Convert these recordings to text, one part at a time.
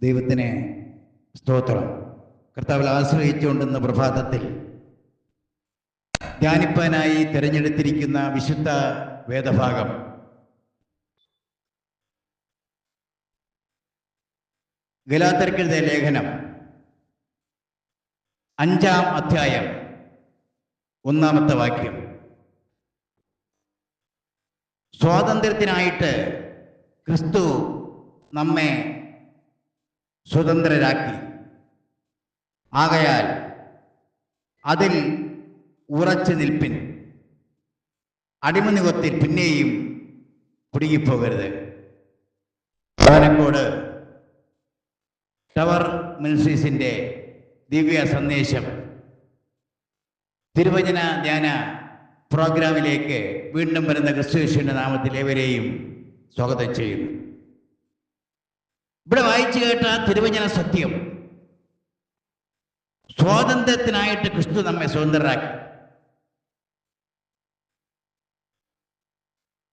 ദൈവത്തിന് സ്തോത്രം. കർത്താവിൽ ആശ്രയിച്ചുകൊണ്ടുന്ന പ്രഭാതത്തിൽ ധ്യാനിപ്പാനായി തിരഞ്ഞെടുത്തിരിക്കുന്ന വിശുദ്ധ വേദഭാഗം ഗലാത്യർക്കെഴുതിയ ലേഖനം 5-ാം അധ്യായം 1-ാമത്തെ വാക്യം. സ്വാതന്ത്ര്യത്തിനായിട്ട് ക്രിസ്തു നമ്മെ സ്വതന്ത്രരാക്കി. ആകയാൽ അതിൽ ഉറച്ചു നിൽപ്പിൻ. അടിമനികുത്തിൽ പിന്നെയും കുടുങ്ങിപ്പോകരുത്. പാലക്കോട് ടവർ മിനിസ്ട്രീസിൻ്റെ ദിവ്യ സന്ദേശം തിരുവചന ധ്യാന പ്രോഗ്രാമിലേക്ക് വീണ്ടും വരുന്ന ക്രിസ്തുയേശുവിൻ്റെ നാമത്തിൽ ഏവരെയും സ്വാഗതം ചെയ്യുന്നു. ഇവിടെ വായിച്ചു കേട്ട തിരുവചന സത്യം, സ്വാതന്ത്ര്യത്തിനായിട്ട് ക്രിസ്തു നമ്മെ സ്വതന്ത്രരാക്കി.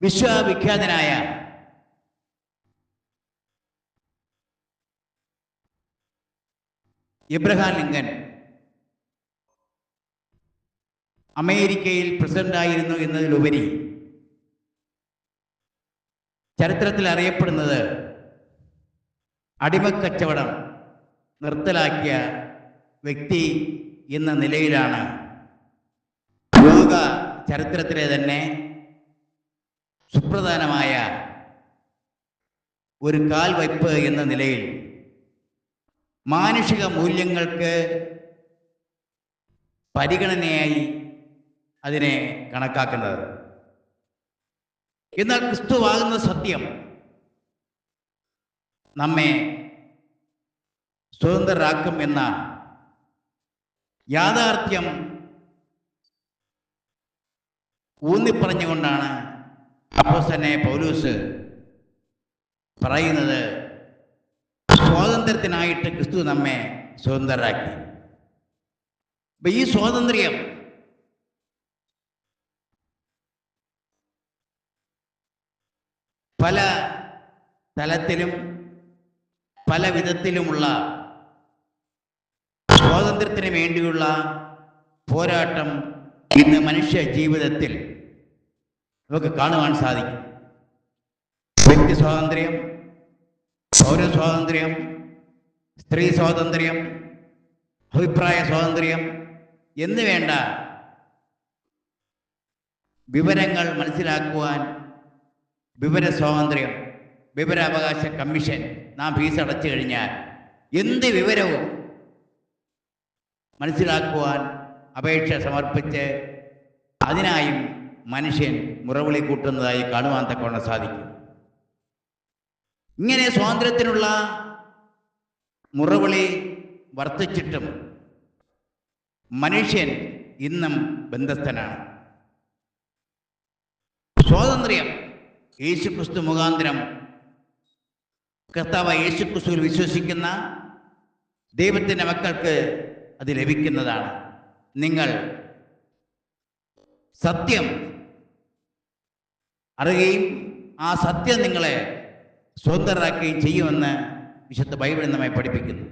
വിശ്വവിഖ്യാതനായ എബ്രഹാം ലിങ്കൻ അമേരിക്കയിൽ പ്രസിഡന്റായിരുന്നു എന്നതിലുപരി ചരിത്രത്തിൽ അറിയപ്പെടുന്നത് അടിമക്കച്ചവടം നിർത്തലാക്കിയ വ്യക്തി എന്ന നിലയിലാണ്. ലോക ചരിത്രത്തിലെ തന്നെ സുപ്രധാനമായ ഒരു കാൽവയ്പ് എന്ന നിലയിൽ മാനുഷിക മൂല്യങ്ങൾക്ക് പരിഗണനയായി അതിനെ കണക്കാക്കുന്നത്. എന്നാൽ ക്രിസ്തുവാകുന്ന സത്യം നമ്മെ സ്വതന്ത്രരാക്കും എന്ന യാഥാർത്ഥ്യം ഊന്നിപ്പറഞ്ഞുകൊണ്ടാണ് അപ്പോസ്തലനായ പൗലോസ് പറയുന്നത്, സ്വാതന്ത്ര്യത്തിനായിട്ട് ക്രിസ്തു നമ്മെ സ്വതന്ത്രരാക്കി. അപ്പൊ ഈ സ്വാതന്ത്ര്യം പല തലത്തിലും പല വിധത്തിലുമുള്ള സ്വാതന്ത്ര്യത്തിന് വേണ്ടിയുള്ള പോരാട്ടം ഇന്ന് മനുഷ്യ ജീവിതത്തിൽ നമുക്ക് കാണുവാൻ സാധിക്കും. വ്യക്തി സ്വാതന്ത്ര്യം, പൗര സ്വാതന്ത്ര്യം, സ്ത്രീ സ്വാതന്ത്ര്യം, അഭിപ്രായ സ്വാതന്ത്ര്യം എന്ന് വേണ്ട വിവരങ്ങൾ മനസ്സിലാക്കുവാൻ വിവര സ്വാതന്ത്ര്യം, വിവരാവകാശ കമ്മീഷൻ. നാം ഫീസ് അടച്ചു കഴിഞ്ഞാൽ എന്ത് വിവരവും മനസ്സിലാക്കുവാൻ അപേക്ഷ സമർപ്പിച്ച് അതിനായും മനുഷ്യൻ മുറവിളി കൂട്ടുന്നതായി കാണുവാൻ തക്കവണ്ണം സാധിക്കും. ഇങ്ങനെ സ്വാതന്ത്ര്യത്തിനുള്ള മുറവിളി വർദ്ധിച്ചിട്ടും മനുഷ്യൻ ഇന്നും ബന്ധസ്ഥനാണ്. സ്വാതന്ത്ര്യം യേശുക്രിസ്തു മുഖാന്തരം കർത്താവ് യേശുക്രിസ്തുവിൽ വിശ്വസിക്കുന്ന ദൈവത്തിൻ്റെ മക്കൾക്ക് അത് ലഭിക്കുന്നതാണ്. നിങ്ങൾ സത്യം അറിയുകയും ആ സത്യം നിങ്ങളെ സ്വതന്ത്രരാക്കുകയും ചെയ്യുമെന്ന് വിശുദ്ധ ബൈബിൾ നമ്മെ പഠിപ്പിക്കുന്നു.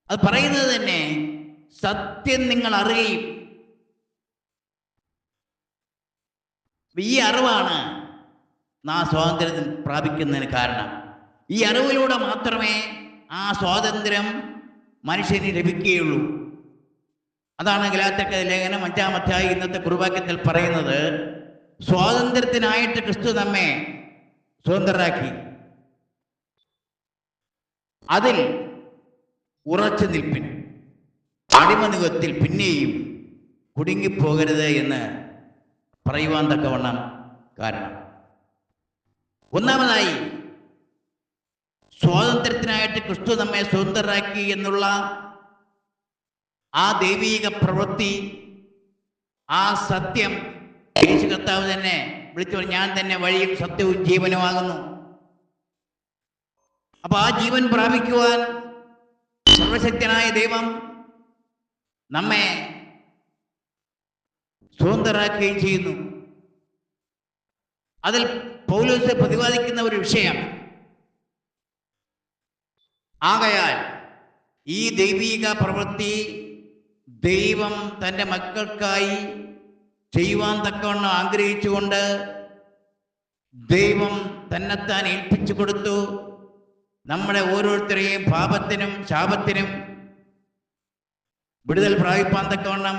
അത് പറയുന്നത് തന്നെ സത്യം നിങ്ങൾ അറിയുകയും. ഈ അറിവാണ് നാം സ്വാതന്ത്ര്യം പ്രാപിക്കുന്നതിന് കാരണം. ഈ അറിവിലൂടെ മാത്രമേ ആ സ്വാതന്ത്ര്യം മനുഷ്യന് ലഭിക്കുകയുള്ളൂ. അതാണ് ഗലാത്യർക്കെഴുതിയ ലേഖനം 5-ാം അധ്യായം ഇന്നത്തെ കുറുവാക്യത്തിൽ പറയുന്നത്, സ്വാതന്ത്ര്യത്തിനായിട്ട് ക്രിസ്തു നമ്മെ സ്വതന്ത്രരാക്കി. അതിൽ ഉറച്ചു നിൽപ്പിൻ. അടിമനികുത്തിൽ പിന്നെയും കുടുങ്ങിപ്പോകരുത് എന്ന് പറയുവാൻ തക്കവണ്ണം കാരണം. ഒന്നാമതായി, സ്വാതന്ത്ര്യത്തിനായിട്ട് ക്രിസ്തു നമ്മെ സ്വതന്ത്രരാക്കി എന്നുള്ള ആ ദൈവീക പ്രവൃത്തി, ആ സത്യം യേശു കർത്താവ് തന്നെ വിളിച്ചു പറഞ്ഞു, ഞാൻ തന്നെ വഴിയും സത്യവും ജീവനുമാകുന്നു. അപ്പൊ ആ ജീവൻ പ്രാപിക്കുവാൻ സർവശക്തനായ ദൈവം നമ്മെ സ്വതന്ത്രരാക്കുകയും ചെയ്യുന്നു. അതിൽ പൗലോസ് പ്രതിപാദിക്കുന്ന ഒരു വിഷയം, ആകയാൽ ഈ ദൈവിക പ്രവൃത്തി ദൈവം തൻ്റെ മക്കൾക്കായി ചെയ്യുവാൻ തക്കവണ്ണം ആഗ്രഹിച്ചുകൊണ്ട് ദൈവം തന്നെത്താൻ ഏൽപ്പിച്ചു കൊടുത്തു. നമ്മുടെ ഓരോരുത്തരെയും പാപത്തിനും ശാപത്തിനും വിടുതൽ പ്രാപിപ്പാൻ തക്കവണ്ണം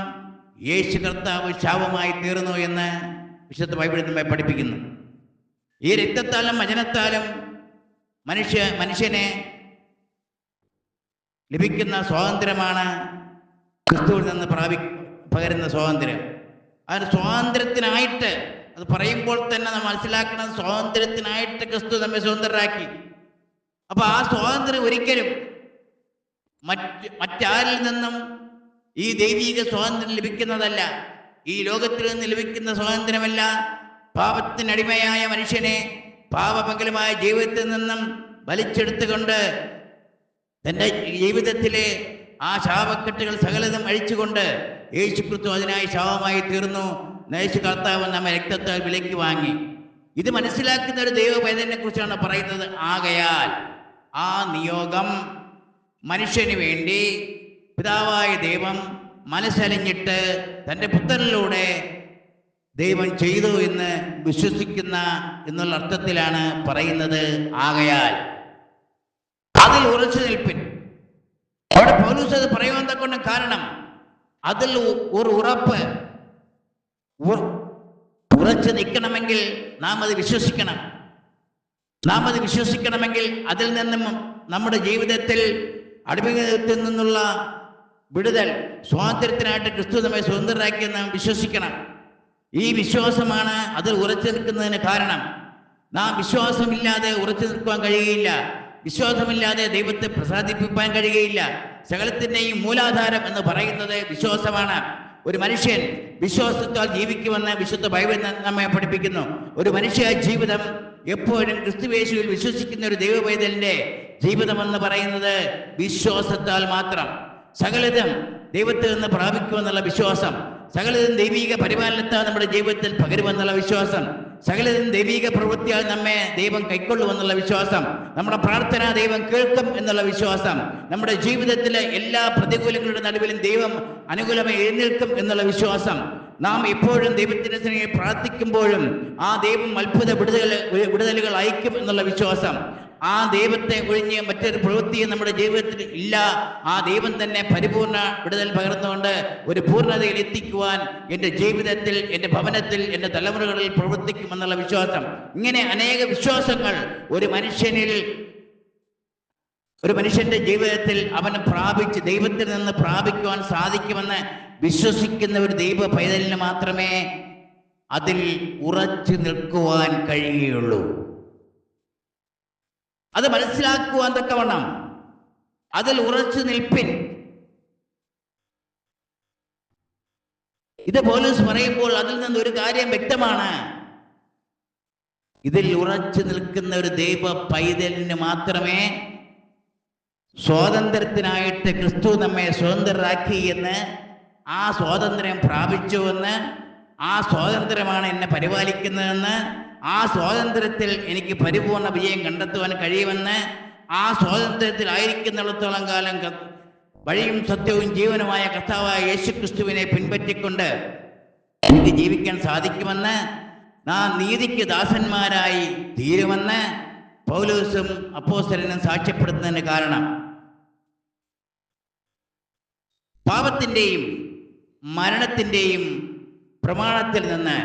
യേശു കർത്താവ് ശാപമായി തീർന്നു എന്ന് വിശുദ്ധ ബൈബിളിൽ നമ്മെ പഠിപ്പിക്കുന്നു. ഈ രക്തത്താലും വചനത്താലും മനുഷ്യനെ ലഭിക്കുന്ന സ്വാതന്ത്ര്യമാണ് ക്രിസ്തുവിൽ നിന്ന് പകരുന്ന സ്വാതന്ത്ര്യം. ആ സ്വാതന്ത്ര്യത്തിനായിട്ട്, അത് പറയുമ്പോൾ തന്നെ നാം മനസ്സിലാക്കണം, സ്വാതന്ത്ര്യത്തിനായിട്ട് ക്രിസ്തു നമ്മെ സ്വതന്ത്രരാക്കി. അപ്പൊ ആ സ്വാതന്ത്ര്യം ഒരിക്കലും മറ്റാരിൽ നിന്നും ഈ ദൈവിക സ്വാതന്ത്ര്യം ലഭിക്കുന്നതല്ല. ഈ ലോകത്തിൽ നിന്ന് ലഭിക്കുന്ന സ്വാതന്ത്ര്യമല്ല. പാപത്തിനടിമയായ മനുഷ്യനെ പാപമംഗലമായ ജീവിതത്തിൽ നിന്നും വലിച്ചെടുത്തുകൊണ്ട് തൻ്റെ ജീവിതത്തിലെ ആ ശാപക്കെട്ടുകൾ സകലതും അഴിച്ചുകൊണ്ട് യേശു ക്രിസ്തു അതിനായി ശാപമായി തീർന്നു. യേശു കർത്താവ് നമ്മെ രക്തത്താൽ വിലയ്ക്ക് വാങ്ങി. ഇത് മനസ്സിലാക്കുന്ന ഒരു ദൈവവേദനെ കുറിച്ചാണ് പറയുന്നത്. ആകയാൽ ആ നിയോഗം മനുഷ്യന് വേണ്ടി പിതാവായ ദൈവം മനസ്സലിഞ്ഞിട്ട് തൻ്റെ പുത്രനിലൂടെ ദൈവം ചെയ്തു എന്ന് വിശ്വസിക്കുന്ന എന്നുള്ള അർത്ഥത്തിലാണ് പറയുന്നത്. ആകയാൽ അതിൽ ഉറച്ചു നിൽപ്പിൻ. അവിടെ പൗലോസ് അത് പറയുവാൻ തക്കൊണ്ട് കാരണം അതിൽ ഒരു ഉറപ്പ്, ഉറച്ചു നിൽക്കണമെങ്കിൽ നാം അത് വിശ്വസിക്കണം. നാം അത് വിശ്വസിക്കണമെങ്കിൽ അതിൽ നിന്നും നമ്മുടെ ജീവിതത്തിൽ അടിമത്തിൽ നിന്നുള്ള വിടുതൽ, സ്വാതന്ത്ര്യത്തിനായിട്ട് ക്രിസ്തു നമ്മെ സ്വതന്ത്രരാക്കി നാം വിശ്വസിക്കണം. ഈ വിശ്വാസമാണ് അതിൽ ഉറച്ചു നിൽക്കുന്നതിന് കാരണം. നാം വിശ്വാസമില്ലാതെ ഉറച്ചു നിൽക്കുവാൻ കഴിയുകയില്ല. വിശ്വാസമില്ലാതെ ദൈവത്തെ പ്രസാദിപ്പിക്കാൻ കഴിയുകയില്ല. സകലത്തിൻ്റെയും മൂലാധാരം എന്ന് പറയുന്നത് വിശ്വാസമാണ്. ഒരു മനുഷ്യൻ വിശ്വാസത്താൽ ജീവിക്കുമെന്ന് വിശുദ്ധ ബൈബിൾ നമ്മെ പഠിപ്പിക്കുന്നു. ഒരു മനുഷ്യ ജീവിതം എപ്പോഴും ക്രിസ്തുയേശുവിൽ വിശ്വസിക്കുന്ന ഒരു ദൈവപൈതലിന്റെ ജീവിതമെന്ന് പറയുന്നത് വിശ്വാസത്താൽ മാത്രം. സകലതും ദൈവത്തിൽ നിന്ന് പ്രാപിക്കുമെന്നുള്ള വിശ്വാസം, സകലതും ദൈവിക പരിപാലനത്താൽ നമ്മുടെ ജീവിതത്തിൽ പകരുമെന്നുള്ള വിശ്വാസം, സകലതും ദൈവിക പ്രവൃത്തിയാൽ നമ്മെ ദൈവം കൈക്കൊള്ളുമെന്നുള്ള വിശ്വാസം, നമ്മുടെ പ്രാർത്ഥന ദൈവം കേൾക്കും എന്നുള്ള വിശ്വാസം, നമ്മുടെ ജീവിതത്തിലെ എല്ലാ പ്രതികൂലങ്ങളുടെ നടുവിലും ദൈവം അനുകൂലമായി എഴുന്നേൽക്കും എന്നുള്ള വിശ്വാസം, നാം എപ്പോഴും ദൈവത്തിന്റെ സന്നിധിയിൽ പ്രാർത്ഥിക്കുമ്പോഴും ആ ദൈവം അത്ഭുത വിടുതലുകൾ അയക്കും എന്നുള്ള വിശ്വാസം, ആ ദൈവത്തെ ഒഴിഞ്ഞ് മറ്റൊരു പ്രവൃത്തിയും നമ്മുടെ ജീവിതത്തിൽ ഇല്ല, ആ ദൈവം തന്നെ പരിപൂർണ വിടുതൽ പകർന്നുകൊണ്ട് ഒരു പൂർണ്ണതയിൽ എത്തിക്കുവാൻ എൻ്റെ ജീവിതത്തിൽ, എൻ്റെ ഭവനത്തിൽ, എൻ്റെ തലമുറകളിൽ പ്രവർത്തിക്കുമെന്നുള്ള വിശ്വാസം. ഇങ്ങനെ അനേക വിശ്വാസങ്ങൾ ഒരു മനുഷ്യന്റെ ജീവിതത്തിൽ അവൻ പ്രാപിച്ച് ദൈവത്തിൽ നിന്ന് പ്രാപിക്കുവാൻ സാധിക്കുമെന്ന് വിശ്വസിക്കുന്ന ഒരു ദൈവ പൈതലിന് മാത്രമേ അതിൽ ഉറച്ചു നിൽക്കുവാൻ കഴിയുകയുള്ളൂ. അത് മനസ്സിലാക്കുവാൻ തക്കവണ്ണം അതിൽ ഉറച്ചു നിൽപ്പിൻ. ഇത് പൗലോസ് പറയുമ്പോൾ അതിൽ നിന്ന് ഒരു കാര്യം വ്യക്തമാണ്. ഇതിൽ ഉറച്ചു നിൽക്കുന്ന ഒരു ദൈവ പൈതലിന് മാത്രമേ സ്വാതന്ത്ര്യത്തിനായിട്ട് ക്രിസ്തു നമ്മെ സ്വതന്ത്രരാക്കി എന്ന്, ആ സ്വാതന്ത്ര്യം പ്രാപിച്ചുവെന്ന്, ആ സ്വാതന്ത്ര്യമാണ് എന്നെ പരിപാലിക്കുന്നതെന്ന്, ആ സ്വാതന്ത്ര്യത്തിൽ എനിക്ക് പരിപൂർണ വിജയം കണ്ടെത്തുവാൻ കഴിയുമെന്ന്, ആ സ്വാതന്ത്ര്യത്തിൽ ആയിരിക്കുന്നിടത്തോളം കാലം വഴിയും സത്യവും ജീവനുമായ കർത്താവായ യേശു ക്രിസ്തുവിനെ പിൻപറ്റിക്കൊണ്ട് എനിക്ക് ജീവിക്കാൻ സാധിക്കുമെന്ന്, നാം നീതിക്ക് ദാസന്മാരായി തീരുമെന്ന് പൗലോസും അപ്പോസ്തലനും സാക്ഷ്യപ്പെടുത്തുന്നതിന് കാരണം പാപത്തിൻ്റെയും മരണത്തിൻ്റെയും പ്രമാണത്തിൽ നിന്ന്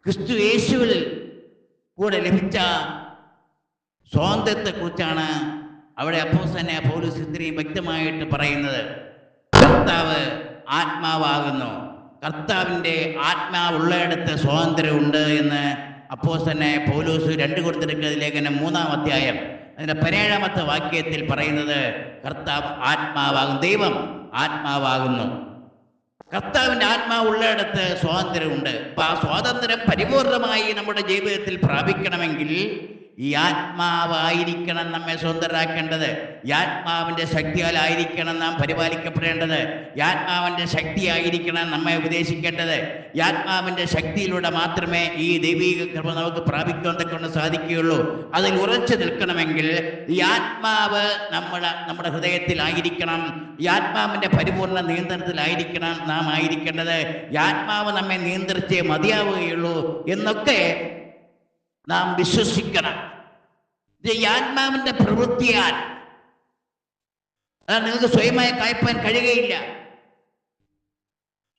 ക്രിസ്തു യേശുവിൽ കൂടെ ലഭിച്ച സ്വാതന്ത്ര്യത്തെക്കുറിച്ചാണ് അവിടെ അപ്പോസ്തലനായ പൗലോസ് ഇത്രയും വ്യക്തമായിട്ട് പറയുന്നത്. കർത്താവ് ആത്മാവാകുന്നു, കർത്താവിൻ്റെ ആത്മാവുള്ളയിടത്ത് സ്വാതന്ത്ര്യമുണ്ട് എന്ന് അപ്പോസ്തലനായ പൗലോസ് 2 കൊരിന്ത്യർ ലേഖനം 3-ാം അധ്യായം അതിൻ്റെ 17-ാമത്തെ വാക്യത്തിൽ പറയുന്നത് കർത്താവ് ആത്മാവാകും, ദൈവം ആത്മാവാകുന്നു. കർത്താവിൻ്റെ ആത്മാവുള്ളയിടത്ത് സ്വാതന്ത്ര്യമുണ്ട്. അപ്പൊ ആ സ്വാതന്ത്ര്യം പരിപൂർണമായി നമ്മുടെ ജീവിതത്തിൽ പ്രാപിക്കണമെങ്കിൽ ഈ ആത്മാവായിരിക്കണം നമ്മെ സ്വതന്ത്രരാക്കേണ്ടത്. ഈ ആത്മാവിൻ്റെ ശക്തിയാലായിരിക്കണം നാം പരിപാലിക്കപ്പെടേണ്ടത്. ഈ ആത്മാവിൻ്റെ ശക്തിയായിരിക്കണം നമ്മെ ഉപദേശിക്കേണ്ടത്. ഈ ആത്മാവിൻ്റെ ശക്തിയിലൂടെ മാത്രമേ ഈ ദൈവിക കൃപ നമുക്ക് പ്രാപിക്കാൻ കൊണ്ട് സാധിക്കുകയുള്ളൂ. അതിൽ ഉറച്ചു നിൽക്കണമെങ്കിൽ ഈ ആത്മാവ് നമ്മുടെ ഹൃദയത്തിലായിരിക്കണം. ഈ ആത്മാവിൻ്റെ പരിപൂർണ നിയന്ത്രണത്തിലായിരിക്കണം നാം ആയിരിക്കേണ്ടത്. ഈ ആത്മാവ് നമ്മെ നിയന്ത്രിച്ചേ മതിയാവുകയുള്ളൂ എന്നൊക്കെ നാം വിശ്വസിക്കണം. ഈ ആത്മാവിന്റെ പ്രവൃത്തിയാൽ അതാണ് നിങ്ങൾക്ക് സ്വയമായി കായ്പാൻ കഴിയുകയില്ല.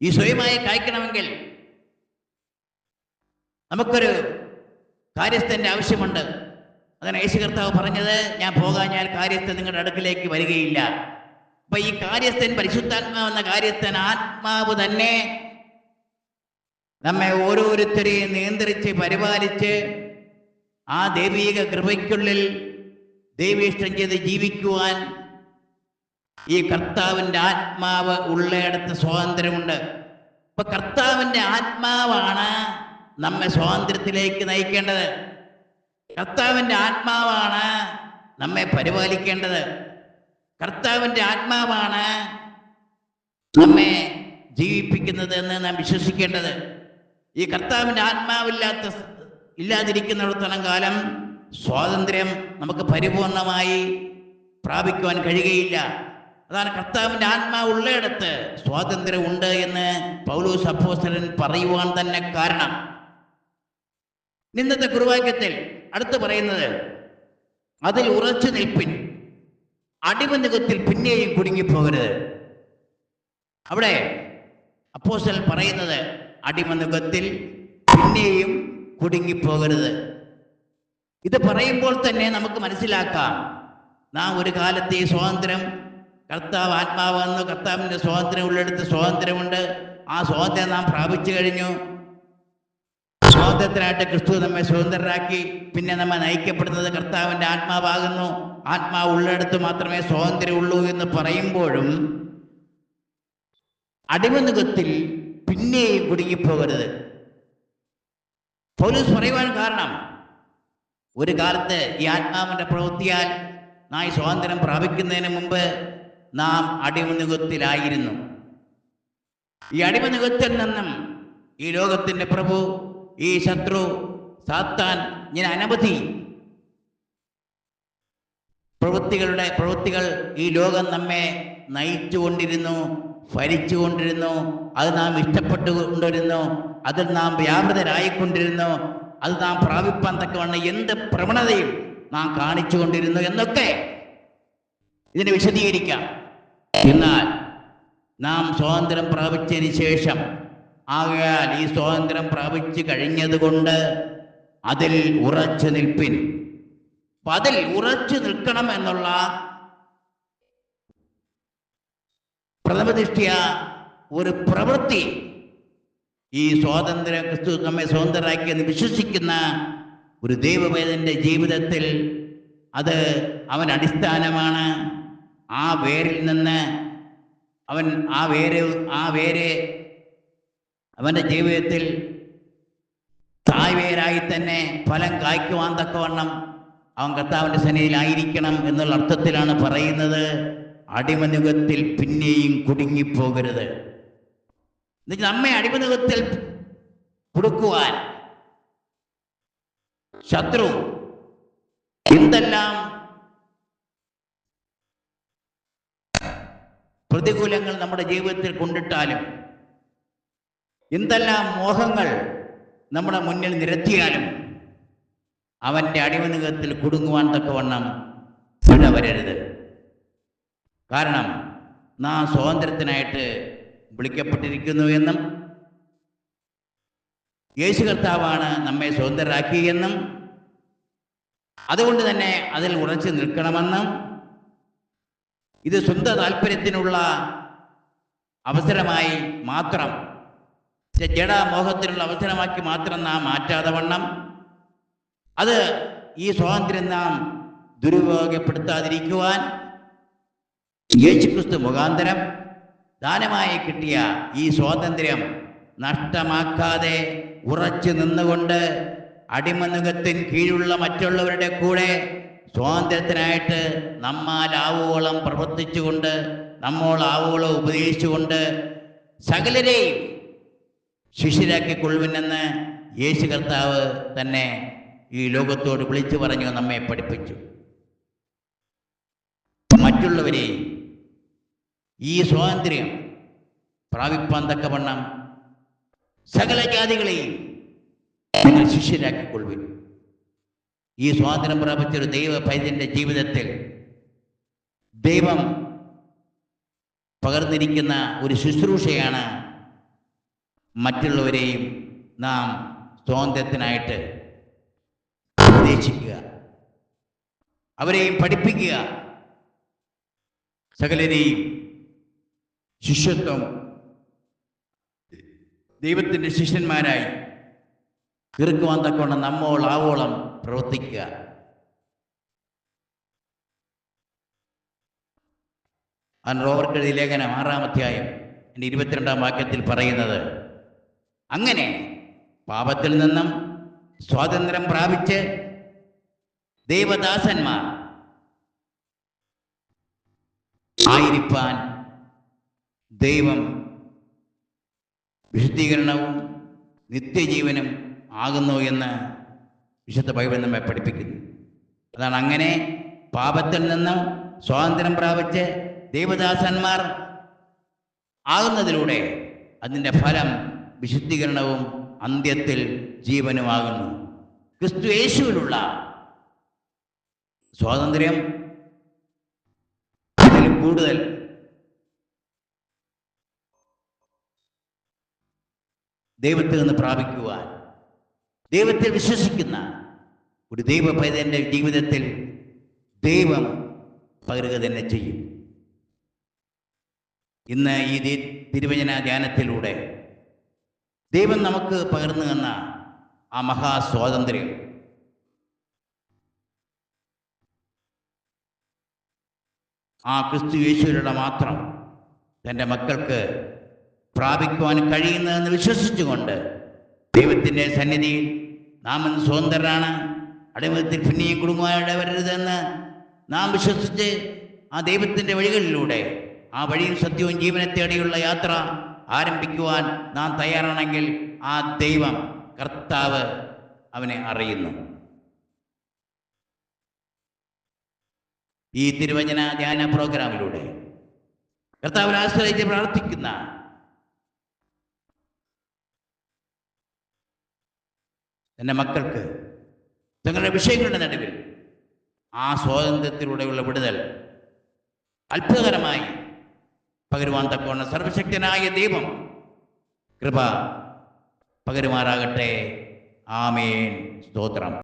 ഈ സ്വയമായി കായ്ക്കണമെങ്കിൽ നമുക്കൊരു കാര്യസ്ഥന്റെ ആവശ്യമുണ്ട്. അതാണ് യേശു കർത്താവ് പറഞ്ഞത്, ഞാൻ പോകാഞ്ഞാൽ കാര്യസ്ഥൻ നിങ്ങളുടെ അടുക്കിലേക്ക് വരികയില്ല. അപ്പൊ ഈ കാര്യസ്ഥൻ, പരിശുദ്ധാത്മാവെന്ന കാര്യസ്ഥൻ, ആത്മാവ് തന്നെ നമ്മെ ഓരോരുത്തരെയും നിയന്ത്രിച്ച് പരിപാലിച്ച് ആ ദൈവിക കൃപയ്ക്കുള്ളിൽ ദൈവേഷ്ടം ചെയ്ത് ജീവിക്കുവാൻ ഈ കർത്താവിൻ്റെ ആത്മാവ് ഉള്ളയിടത്ത് സ്വാതന്ത്ര്യമുണ്ട്. അപ്പൊ കർത്താവിൻ്റെ ആത്മാവാണ് നമ്മെ സ്വാതന്ത്ര്യത്തിലേക്ക് നയിക്കേണ്ടത്. കർത്താവിൻ്റെ ആത്മാവാണ് നമ്മെ പരിപാലിക്കേണ്ടത്. കർത്താവിൻ്റെ ആത്മാവാണ് നമ്മെ ജീവിപ്പിക്കുന്നത് എന്ന് നാം വിശ്വസിക്കേണ്ടത്. ഈ കർത്താവിൻ്റെ ഇല്ലാതിരിക്കുന്നിടത്തോളം കാലം സ്വാതന്ത്ര്യം നമുക്ക് പരിപൂർണമായി പ്രാപിക്കുവാൻ കഴിയുകയില്ല. അതാണ് കർത്താവിൻ്റെ ആത്മാവ് ഉള്ളയിടത്ത് സ്വാതന്ത്ര്യം ഉണ്ട് എന്ന് പൗലോസ് അപ്പോസ്തലൻ പറയുവാൻ തന്നെ കാരണം. ഇന്നത്തെ കുറുവാക്യത്തിൽ അടുത്ത് പറയുന്നത്, അതിൽ ഉറച്ചു നിൽപ്പിൻ, അടിമനുഖത്തിൽ പിന്നെയും കുടുങ്ങിപ്പോകരുത്. അവിടെ അപ്പോസ്തലൻ പറയുന്നത് അടിമനുഖത്തിൽ പിന്നെയും കുടുങ്ങിപ്പോകരുത്. ഇത് പറയുമ്പോൾ തന്നെ നമുക്ക് മനസ്സിലാക്കാം, നാം ഒരു കാലത്തെ ഈ സ്വാതന്ത്ര്യം കർത്താവ് ആത്മാവ് വന്നു, കർത്താവിൻ്റെ സ്വാതന്ത്ര്യം ഉള്ളിടത്ത് സ്വാതന്ത്ര്യമുണ്ട്. ആ സ്വാതന്ത്ര്യം നാം പ്രാപിച്ചു കഴിഞ്ഞു. സ്വാതന്ത്ര്യത്തിനായിട്ട് ക്രിസ്തു നമ്മെ സ്വതന്ത്രരാക്കി. പിന്നെ നമ്മെ നയിക്കപ്പെടുന്നത് കർത്താവിൻ്റെ ആത്മാവാകുന്നു. ആത്മാവ് ഉള്ളിടത്ത് മാത്രമേ സ്വാതന്ത്ര്യമുള്ളൂ എന്ന് പറയുമ്പോഴും അടിമനുഖത്തിൽ പിന്നെയും കുടുങ്ങിപ്പോകരുത്. പൗലോസ് പറയുവാൻ കാരണം, ഒരു കാലത്ത് ഈ ആത്മാവിൻ്റെ പ്രവൃത്തിയാൽ നാം ഈ സ്വാതന്ത്ര്യം പ്രാപിക്കുന്നതിന് മുമ്പ് നാം അടിമനുഖത്തിലായിരുന്നു. ഈ അടിമനുഖത്തിൽ നിന്നും ഈ ലോകത്തിൻ്റെ പ്രഭു, ഈ ശത്രു, സാത്താൻ, ഇങ്ങനെ അനവധി പ്രവൃത്തികൾ ഈ ലോകം നമ്മെ നയിച്ചുകൊണ്ടിരുന്നു, ഭരിച്ചുകൊണ്ടിരുന്നു. അത് നാം ഇഷ്ടപ്പെട്ടുകൊണ്ടിരുന്നു, അതിൽ നാം വ്യാപൃതരായിക്കൊണ്ടിരുന്നു, അത് നാം പ്രാപിപ്പാൻ തക്കവണ്ണം എന്ത് പ്രവണതയും നാം കാണിച്ചു കൊണ്ടിരുന്നു എന്നൊക്കെ ഇതിനെ വിശദീകരിക്കാം. എന്നാൽ നാം സ്വാതന്ത്ര്യം പ്രാപിച്ചതിന് ശേഷം, ആകയാൽ ഈ സ്വാതന്ത്ര്യം പ്രാപിച്ചു കഴിഞ്ഞതുകൊണ്ട് അതിൽ ഉറച്ചു നിൽപ്പിൻ. അപ്പൊ അതിൽ ഉറച്ചു നിൽക്കണം എന്നുള്ള പ്രഥമദൃഷ്ട്യ ഒരു പ്രവൃത്തി ഈ സ്വാതന്ത്ര്യം, ക്രിസ്തു നമ്മെ സ്വതന്ത്രരാക്കിയെന്ന് വിശ്വസിക്കുന്ന ഒരു ദൈവവേദന്റെ ജീവിതത്തിൽ അത് അവൻ അടിസ്ഥാനമാണ്. ആ വേരിൽ നിന്ന് ആ വേര് അവൻ്റെ ജീവിതത്തിൽ തായ്വേരായി തന്നെ ഫലം കായ്ക്കുവാൻ തക്കവണ്ണം അവൻ കർത്താവിൻ്റെ സന്നിധിയിലായിരിക്കണം എന്നുള്ള അർത്ഥത്തിലാണ് പറയുന്നത്, അടിമനുഖത്തിൽ പിന്നെയും കുടുങ്ങിപ്പോകരുത്. നമ്മെ അടിമനുഖത്തിൽ കുടുക്കുവാൻ ശത്രു എന്തെല്ലാം പ്രതികൂലങ്ങൾ നമ്മുടെ ജീവിതത്തിൽ കൊണ്ടിട്ടാലും, എന്തെല്ലാം മോഹങ്ങൾ നമ്മുടെ മുന്നിൽ നിരത്തിയാലും അവൻ്റെ അടിമനുഖത്തിൽ കുടുങ്ങുവാൻ തക്കവണ്ണം ഇടവരരുത്. കാരണം നാം സ്വാതന്ത്ര്യത്തിനായിട്ട് വിളിക്കപ്പെട്ടിരിക്കുന്നു എന്നും യേശു കർത്താവാണ് നമ്മെ സ്വതന്ത്രരാക്കിയെന്നും അതുകൊണ്ട് തന്നെ അതിൽ ഉറച്ചു നിൽക്കണമെന്നും ഇത് സ്വന്തം താല്പര്യത്തിനുള്ള അവസരമായി മാത്രം, ജഡമോഹത്തിനുള്ള അവസരമാക്കി മാത്രം നാം മാറ്റാതെ വണ്ണം അത് ഈ സ്വാതന്ത്ര്യം നാം ദുരുപയോഗപ്പെടുത്താതിരിക്കുവാൻ യേശുക്രിസ്തു മുഖാന്തരം ദാനമായി കിട്ടിയ ഈ സ്വാതന്ത്ര്യം നഷ്ടമാക്കാതെ ഉറച്ചു നിന്നുകൊണ്ട് അടിമനുഖത്തിന് കീഴിലുള്ള മറ്റുള്ളവരുടെ കൂടെ സ്വാതന്ത്ര്യത്തിനായിട്ട് നമ്മാലാവോളം പ്രവർത്തിച്ചുകൊണ്ട് നമ്മോളാവോളം ഉപദേശിച്ചുകൊണ്ട് സകലരെയും ശിഷ്യരാക്കിക്കൊള്ളുവിനെന്ന് യേശു കർത്താവ് തന്നെ ഈ ലോകത്തോട് വിളിച്ചു പറഞ്ഞു നമ്മെ പഠിപ്പിച്ചു. മറ്റുള്ളവരെയും ഈ സ്വാതന്ത്ര്യം പ്രാപിപ്പാൻ തക്കവണ്ണം സകല ജാതികളെയും നിങ്ങൾ ശിഷ്യരാക്കിക്കൊള്ളുവിൻ. ഈ സ്വാതന്ത്ര്യം പ്രാപിച്ചൊരു ദൈവ പൈതന്റെ ജീവിതത്തിൽ ദൈവം പകർന്നിരിക്കുന്ന ഒരു ശുശ്രൂഷയാണ് മറ്റുള്ളവരെയും നാം സ്വാതന്ത്ര്യത്തിനായിട്ട് ഉപദേശിക്കുക, അവരെയും പഠിപ്പിക്കുക, സകലരെയും ശിഷ്യത്വം ദൈവത്തിൻ്റെ ശിഷ്യന്മാരായി തീർക്കുവാൻ തക്കവണ്ണം നമ്മോളാവോളം പ്രവർത്തിക്കുക. റോമർക്ക് എഴുതിയ ലേഖനം 6-ാം അധ്യായം 22-ാം വാക്യത്തിൽ പറയുന്നത്, അങ്ങനെ പാപത്തിൽ നിന്നും സ്വാതന്ത്ര്യം പ്രാപിച്ച് ദൈവദാസന്മാർ ആയിരിക്കാൻ ദൈവം വിശുദ്ധീകരണവും നിത്യജീവനും ആകുന്നു എന്ന് വിശുദ്ധ ബൈബിൾ നമ്മെ പഠിപ്പിക്കുന്നു. അതാണ് അങ്ങനെ പാപത്തിൽ നിന്നും സ്വാതന്ത്ര്യം പ്രാപിച്ച് ദൈവദാസന്മാർ ആകുന്നതിലൂടെ അതിൻ്റെ ഫലം വിശുദ്ധീകരണവും അന്ത്യത്തിൽ ജീവനുമാകുന്നു. ക്രിസ്തു യേശുവിലുള്ള സ്വാതന്ത്ര്യം അതിൽ കൂടുതൽ ദൈവത്തിൽ നിന്ന് പ്രാപിക്കുവാൻ ദൈവത്തിൽ വിശ്വസിക്കുന്ന ഒരു ദൈവ പൈതന്റെ ജീവിതത്തിൽ ദൈവം പകരുക തന്നെ ചെയ്യും. ഇന്ന് ഈ തിരുവചന ധ്യാനത്തിലൂടെ ദൈവം നമുക്ക് പകർന്നു തന്ന ആ മഹാസ്വാതന്ത്ര്യം ആ ക്രിസ്തു യേശുവിലൂടെ മാത്രം തൻ്റെ മക്കൾക്ക് പ്രാപിക്കുവാൻ കഴിയുന്നതെന്ന് വിശ്വസിച്ചുകൊണ്ട് ദൈവത്തിൻ്റെ സന്നിധിയിൽ നാം ഇന്ന് സ്വതന്ത്രരാണ്, അടിമത്തത്തിൽ പിന്നെയും കുടുംബമായിടവരരുതെന്ന് നാം വിശ്വസിച്ച് ആ ദൈവത്തിൻ്റെ വഴികളിലൂടെ ആ വഴിയും സത്യവും ജീവനെ തേടിയുള്ള യാത്ര ആരംഭിക്കുവാൻ നാം തയ്യാറാണെങ്കിൽ ആ ദൈവം കർത്താവ് അവനെ അറിയുന്നു. ഈ തിരുവചന ധ്യാന പ്രോഗ്രാമിലൂടെ കർത്താവിനെ ആശ്രയിച്ച് പ്രാർത്ഥിക്കുന്ന എൻ്റെ മക്കൾക്ക് തങ്ങളുടെ വിഷയങ്ങളുടെ നടുവിൽ ആ സ്വാതന്ത്ര്യത്തിലൂടെയുള്ള വിടുതൽ അത്ഭുതകരമായി പകരുവാൻ തക്കവണ്ണം സർവശക്തനായ ദൈവം കൃപ പകരുമാറാകട്ടെ. ആമേൻ. സ്തോത്രം.